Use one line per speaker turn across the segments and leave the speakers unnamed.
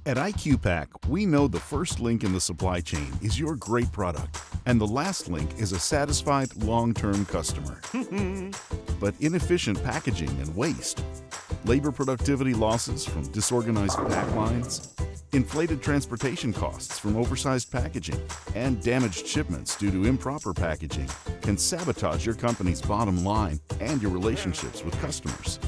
At IQPAC, we know the first link in the supply chain is your great product, and the last link is a satisfied long-term customer. But inefficient packaging and waste, labor productivity losses from disorganized pack lines, inflated transportation costs from oversized packaging, and damaged shipments due to improper packaging can sabotage your company's bottom line and your relationships with customers.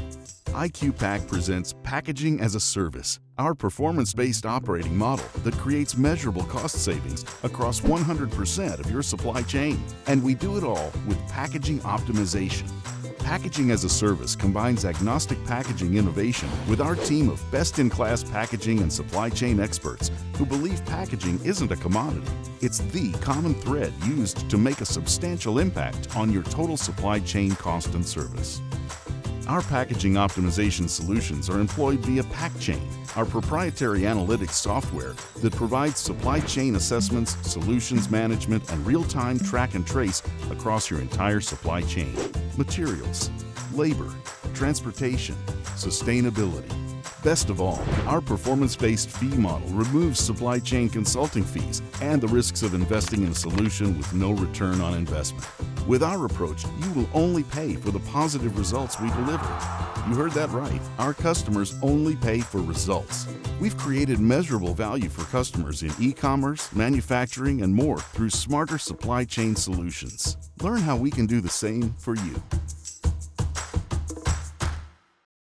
IQPAC presents Packaging as a Service, our performance-based operating model that creates measurable cost savings across 100% of your supply chain. And we do it all with packaging optimization. Packaging as a Service combines agnostic packaging innovation with our team of best-in-class packaging and supply chain experts who believe packaging isn't a commodity. It's the common thread used to make a substantial impact on your total supply chain cost and service. Our packaging optimization solutions are employed via PackChain, our proprietary analytics software that provides supply chain assessments, solutions management, and real-time track and trace across your entire supply chain. Materials, labor, transportation, sustainability. Best of all, our performance-based fee model removes supply chain consulting fees and the risks of investing in a solution with no return on investment. With our approach, you will only pay for the positive results we deliver. You heard that right. Our customers only pay for results. We've created measurable value for customers in e-commerce, manufacturing, and more through smarter supply chain solutions. Learn how we can do the same for you.